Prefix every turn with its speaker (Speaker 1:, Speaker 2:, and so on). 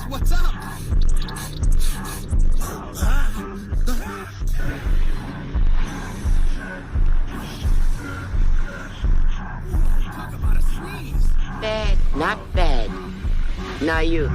Speaker 1: What's up? Talk about a sneeze.
Speaker 2: Bad, not bad. Now you.